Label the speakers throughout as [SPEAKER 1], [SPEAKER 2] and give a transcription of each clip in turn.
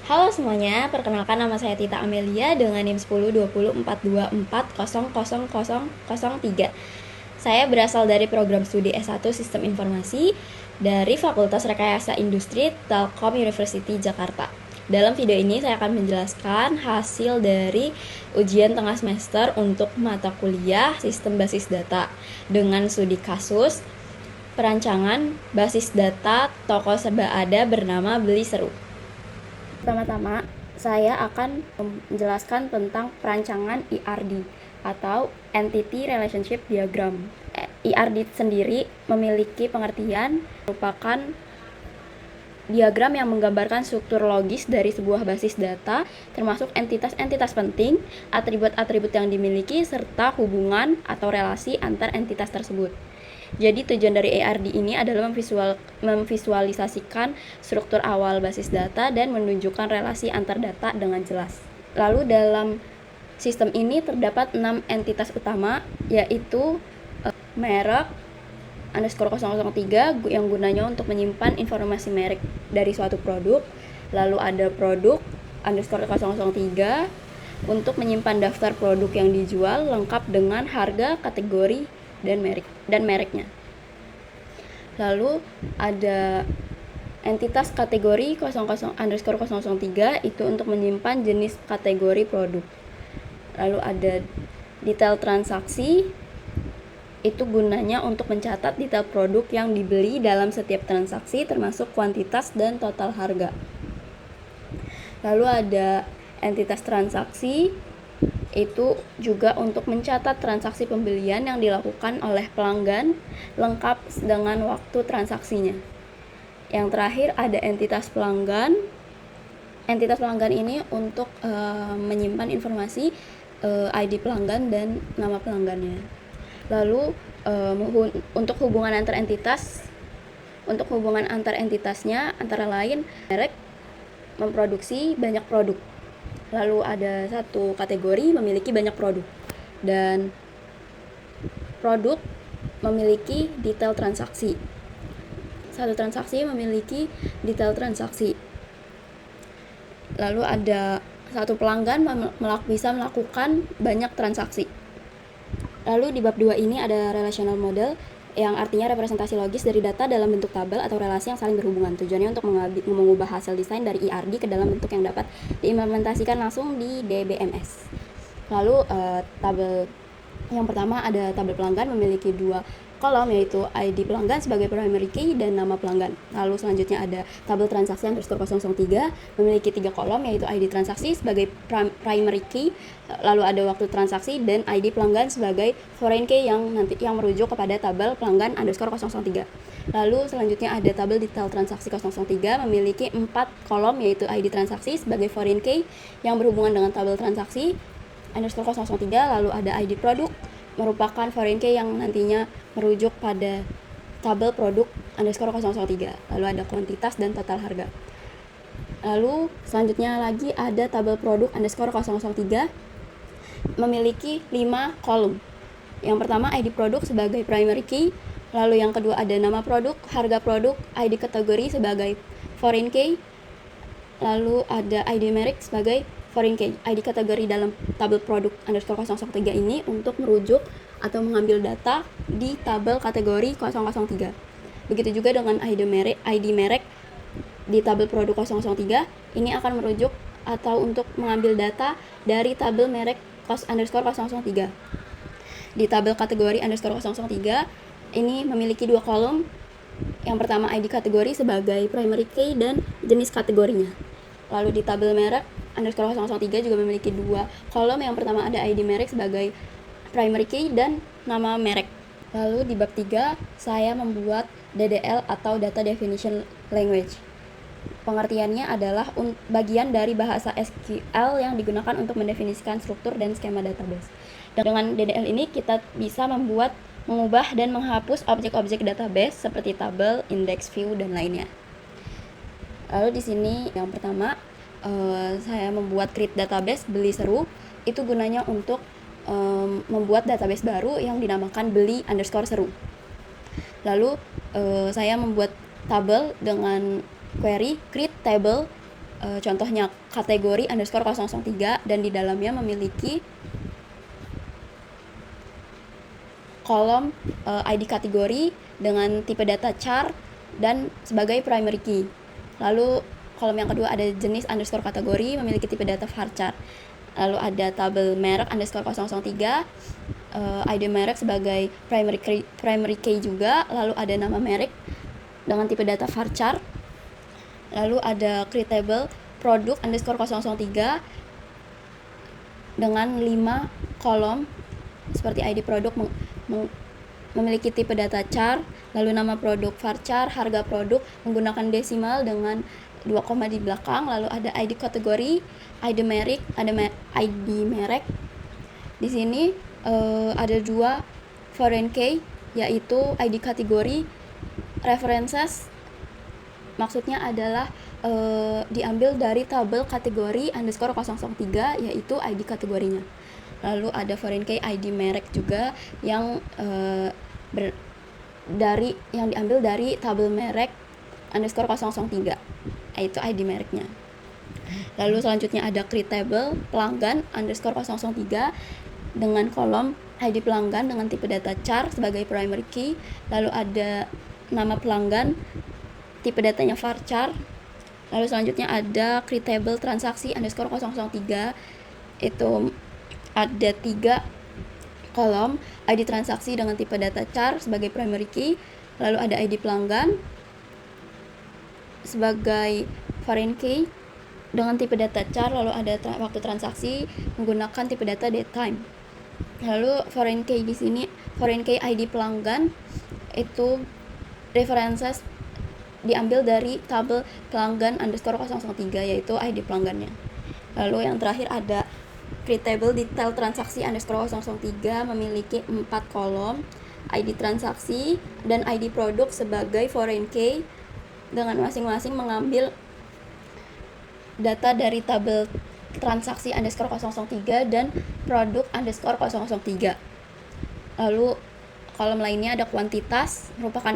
[SPEAKER 1] Halo semuanya, perkenalkan nama saya Tita Amelia dengan NIM 102042400003. Saya berasal dari program studi S1 Sistem Informasi dari Fakultas Rekayasa Industri Telkom University Jakarta. Dalam video ini saya akan menjelaskan hasil dari ujian tengah semester untuk mata kuliah Sistem Basis Data dengan studi kasus perancangan basis data toko serba ada bernama Beli Seru. Pertama-tama, saya akan menjelaskan tentang perancangan ERD atau Entity Relationship Diagram. ERD sendiri memiliki pengertian merupakan diagram yang menggambarkan struktur logis dari sebuah basis data, termasuk entitas-entitas penting, atribut-atribut yang dimiliki, serta hubungan atau relasi antar entitas tersebut. Jadi tujuan dari ERD ini adalah memvisualisasikan struktur awal basis data dan menunjukkan relasi antar data dengan jelas. Lalu dalam sistem ini terdapat 6 entitas utama, yaitu merek underscore 003 yang gunanya untuk menyimpan informasi merek dari suatu produk. Lalu ada produk underscore 003 untuk menyimpan daftar produk yang dijual lengkap dengan harga, kategori, dan mereknya. Lalu ada entitas kategori 00_003 itu untuk menyimpan jenis kategori produk. Lalu ada detail transaksi, itu gunanya untuk mencatat detail produk yang dibeli dalam setiap transaksi termasuk kuantitas dan total harga. Lalu ada entitas transaksi, itu juga untuk mencatat transaksi pembelian yang dilakukan oleh pelanggan lengkap dengan waktu transaksinya. Yang terakhir ada entitas pelanggan. Entitas pelanggan ini untuk menyimpan informasi ID pelanggan dan nama pelanggannya. Lalu untuk hubungan antar entitasnya antara lain merek memproduksi banyak produk. Lalu ada satu kategori memiliki banyak produk, dan produk memiliki detail transaksi. Satu transaksi memiliki detail transaksi. Lalu ada satu pelanggan bisa melakukan banyak transaksi. Lalu di bab 2 ini ada relational model, yang artinya representasi logis dari data dalam bentuk tabel atau relasi yang saling berhubungan. Tujuannya untuk mengubah hasil desain dari ERD ke dalam bentuk yang dapat diimplementasikan langsung di DBMS. Lalu tabel yang pertama ada tabel pelanggan memiliki 2 kolom, yaitu ID pelanggan sebagai primary key dan nama pelanggan. Lalu selanjutnya ada tabel transaksi underscore 003 memiliki 3 kolom, yaitu ID transaksi sebagai primary key, lalu ada waktu transaksi, dan ID pelanggan sebagai foreign key yang merujuk kepada tabel pelanggan underscore 003. Lalu selanjutnya ada tabel detail transaksi 003 memiliki 4 kolom, yaitu ID transaksi sebagai foreign key yang berhubungan dengan tabel transaksi underscore 003. Lalu ada ID produk merupakan foreign key yang nantinya merujuk pada tabel produk underscore 003. Lalu ada kuantitas dan total harga. Lalu selanjutnya lagi ada tabel produk underscore 003 memiliki 5 kolom. Yang pertama ID produk sebagai primary key, lalu yang kedua ada nama produk, harga produk, ID kategori sebagai foreign key, lalu ada ID merek sebagai foreign key. ID kategori dalam tabel produk underscore 003 ini untuk merujuk atau mengambil data di tabel kategori 003. Begitu juga dengan ID merek di tabel produk 003 ini akan merujuk atau untuk mengambil data dari tabel merek underscore 003. Di tabel kategori underscore 003 ini memiliki 2 kolom. Yang pertama ID kategori sebagai primary key dan jenis kategorinya. Lalu di tabel merek underscore 003 juga memiliki 2 kolom. Yang pertama ada ID merek sebagai primary key dan nama merek. Lalu di bab 3 saya membuat DDL atau Data Definition Language. Pengertiannya adalah bagian dari bahasa SQL yang digunakan untuk mendefinisikan struktur dan skema database. Dengan DDL ini kita bisa mengubah dan menghapus objek-objek database seperti tabel, index, view, dan lainnya. Lalu di sini yang pertama saya membuat create database Beli Seru. Itu gunanya untuk membuat database baru yang dinamakan Beli underscore Seru. Lalu saya membuat tabel dengan query create table contohnya kategori underscore 003 dan di dalamnya memiliki kolom ID kategori dengan tipe data char dan sebagai primary key. Lalu kolom yang kedua ada jenis underscore kategori memiliki tipe data varchar. Lalu ada tabel merek underscore 003, ID merek sebagai primary key juga. Lalu ada nama merek dengan tipe data varchar. Lalu ada create table produk underscore 003 dengan 5 kolom seperti ID produk memiliki tipe data char, lalu nama produk varchar, harga produk menggunakan desimal dengan 2 koma di belakang, lalu ada ID kategori, ID merek, ID merek. Di sini ada 2 foreign key, yaitu ID kategori references, maksudnya adalah diambil dari tabel kategori underscore 003, yaitu ID kategorinya. Lalu ada foreign key ID merek juga yang diambil dari tabel merek underscore 003, yaitu ID mereknya. Lalu selanjutnya ada create table pelanggan underscore 003 dengan kolom ID pelanggan dengan tipe data char sebagai primary key. Lalu ada nama pelanggan, tipe datanya varchar. Lalu selanjutnya ada create table transaksi underscore 003, itu ada 3 kolom ID transaksi dengan tipe data char sebagai primary key. Lalu ada ID pelanggan sebagai foreign key dengan tipe data char. Lalu ada waktu transaksi menggunakan tipe data date time. Lalu foreign key di sini, foreign key ID pelanggan itu references diambil dari tabel pelanggan underscore 003, yaitu ID pelanggannya. Lalu yang terakhir ada create table detail transaksi underscore 003 memiliki 4 kolom ID transaksi dan ID produk sebagai foreign key dengan masing-masing mengambil data dari tabel transaksi underscore 003 dan produk underscore 003. Lalu kolom lainnya ada kuantitas merupakan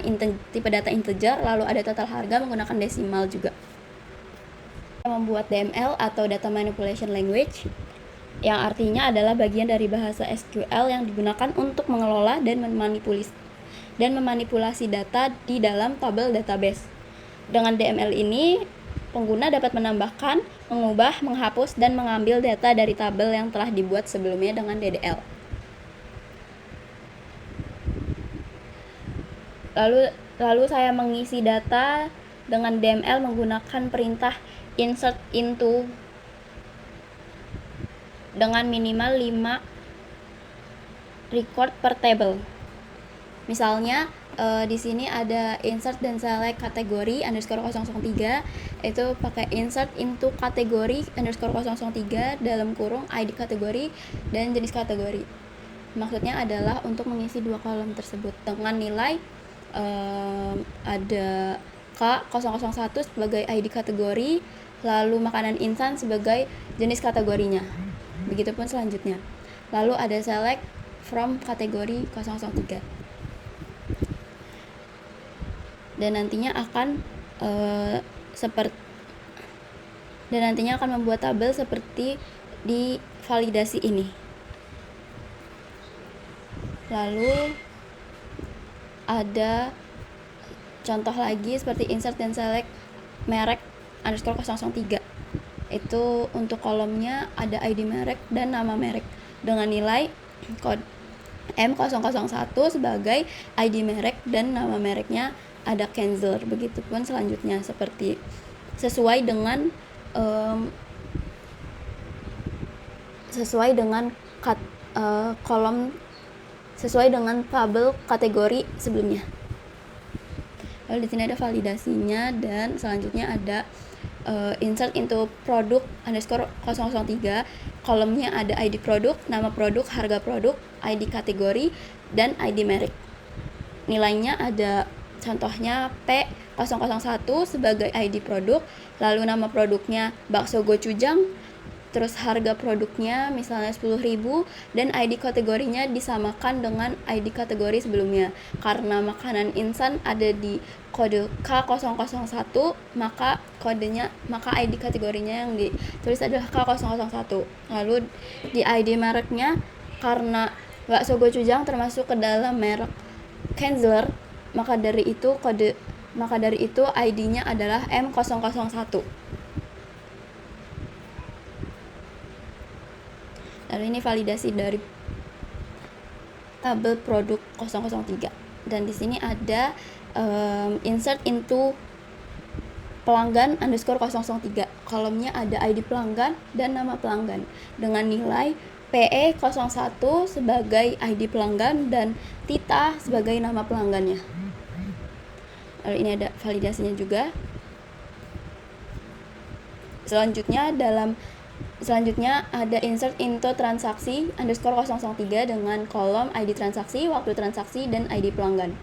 [SPEAKER 1] tipe data integer, lalu ada total harga menggunakan desimal juga. Membuat DML atau data manipulation language, yang artinya adalah bagian dari bahasa SQL yang digunakan untuk mengelola dan memanipulasi data di dalam tabel database. Dengan DML ini, pengguna dapat menambahkan, mengubah, menghapus, dan mengambil data dari tabel yang telah dibuat sebelumnya dengan DDL. Lalu saya mengisi data dengan DML menggunakan perintah insert into dengan minimal 5 record per table. Misalnya di sini ada insert dan select kategori underscore 003, itu pakai insert into kategori underscore 003 dalam kurung ID kategori dan jenis kategori. Maksudnya adalah untuk mengisi 2 kolom tersebut dengan nilai ada K001 sebagai ID kategori, lalu makanan instan sebagai jenis kategorinya. Begitupun selanjutnya. Lalu ada select from kategori 003. Dan nantinya akan membuat tabel seperti di validasi ini. Lalu ada contoh lagi seperti insert dan select merek underscore 003. Itu untuk kolomnya ada ID merek dan nama merek dengan nilai kode M001 sebagai ID merek dan nama mereknya ada cancel. Begitupun selanjutnya seperti sesuai dengan kolom sesuai dengan tabel kategori sebelumnya. Lalu di sini ada validasinya dan selanjutnya ada insert into produk underscore 003, kolomnya ada ID produk, nama produk, harga produk, ID kategori, dan ID merek. Nilainya ada contohnya P001 sebagai ID produk, lalu nama produknya bakso gochujang, terus harga produknya misalnya 10.000 dan ID kategorinya disamakan dengan ID kategori sebelumnya. Karena makanan instan ada di kode K001, maka ID kategorinya yang ditulis adalah K001. Lalu di ID mereknya, karena bakso gochujang termasuk ke dalam merek Kenzler, maka dari itu ID-nya adalah M001. Lalu ini validasi dari tabel produk 003. Dan di sini ada insert into pelanggan _003. Kolomnya ada ID pelanggan dan nama pelanggan dengan nilai PE01 sebagai ID pelanggan dan Tita sebagai nama pelanggannya. Lalu ini ada validasinya juga. Selanjutnya ada insert into transaksi _003 dengan kolom ID transaksi, waktu transaksi, dan ID pelanggan.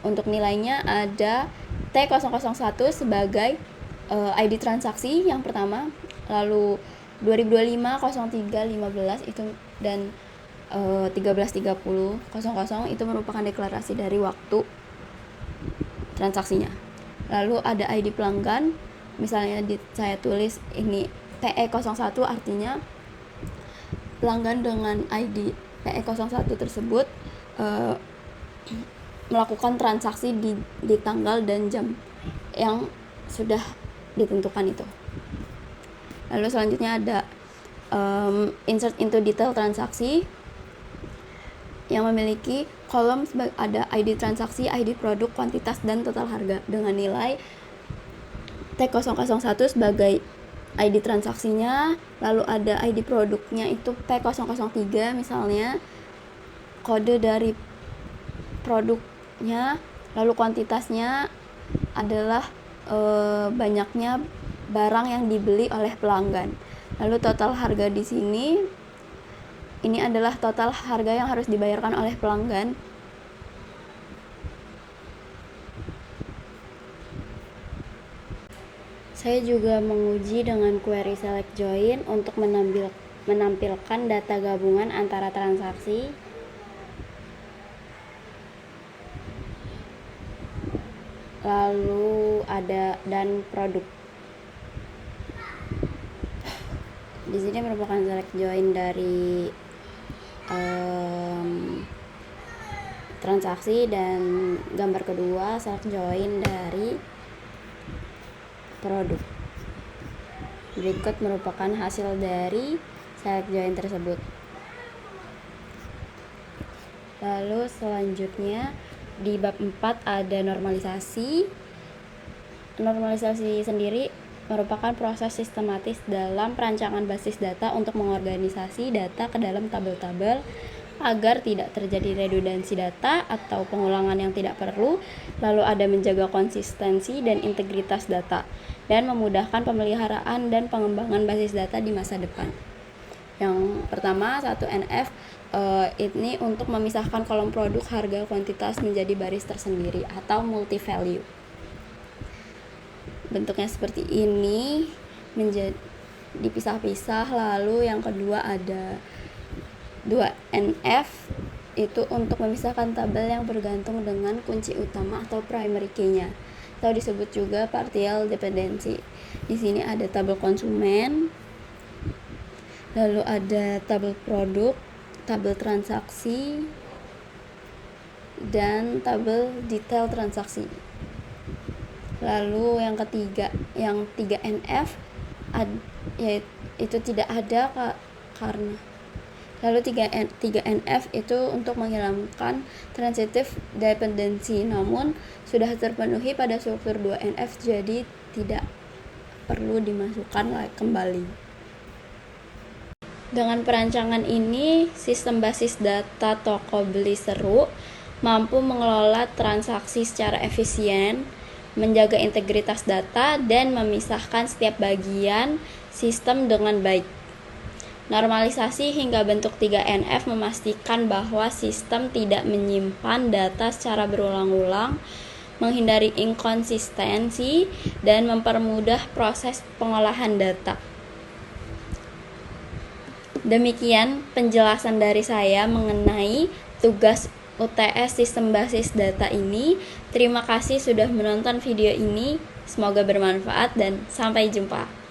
[SPEAKER 1] Untuk nilainya ada T001 sebagai ID transaksi yang pertama, lalu 2025-03-15 itu dan 13.30.00 itu merupakan deklarasi dari waktu transaksinya. Lalu ada ID pelanggan, misalnya saya tulis ini PE01, artinya pelanggan dengan ID PE01 tersebut melakukan transaksi di tanggal dan jam yang sudah ditentukan itu. Lalu selanjutnya ada insert into detail transaksi yang memiliki kolom ada ID transaksi, ID produk, kuantitas, dan total harga dengan nilai T001 sebagai ID transaksinya, lalu ada ID produknya itu P003 misalnya, kode dari produknya, lalu kuantitasnya adalah banyaknya barang yang dibeli oleh pelanggan. Lalu total harga di sini, ini adalah total harga yang harus dibayarkan oleh pelanggan. Saya juga menguji dengan query select join untuk menampilkan data gabungan antara transaksi, lalu ada dan produk. Di sini merupakan select join dari transaksi, dan gambar kedua select join dari produk. Berikut merupakan hasil dari select join tersebut. Lalu selanjutnya di bab 4 ada normalisasi. Normalisasi sendiri merupakan proses sistematis dalam perancangan basis data untuk mengorganisasi data ke dalam tabel-tabel agar tidak terjadi redundansi data atau pengulangan yang tidak perlu, lalu ada menjaga konsistensi dan integritas data, dan memudahkan pemeliharaan dan pengembangan basis data di masa depan. Yang pertama, 1NF ini untuk memisahkan kolom produk, harga, kuantitas menjadi baris tersendiri atau multi value. Bentuknya seperti ini, menjadi dipisah-pisah. Lalu yang kedua ada 2NF, itu untuk memisahkan tabel yang bergantung dengan kunci utama atau primary key-nya, atau disebut juga partial dependency. Di sini ada tabel konsumen, lalu ada tabel produk, tabel transaksi, dan tabel detail transaksi. Lalu yang ketiga, yang 3NF itu tidak ada karena. Lalu 3NF itu untuk menghilangkan transitive dependency, namun sudah terpenuhi pada struktur 2NF, jadi tidak perlu dimasukkan kembali. Dengan perancangan ini, sistem basis data toko beli seru mampu mengelola transaksi secara efisien, menjaga integritas data, dan memisahkan setiap bagian sistem dengan baik. Normalisasi hingga bentuk 3NF memastikan bahwa sistem tidak menyimpan data secara berulang-ulang, menghindari inkonsistensi, dan mempermudah proses pengolahan data. Demikian penjelasan dari saya mengenai tugas UTS Sistem Basis Data ini. Terima kasih sudah menonton video ini. Semoga bermanfaat dan sampai jumpa.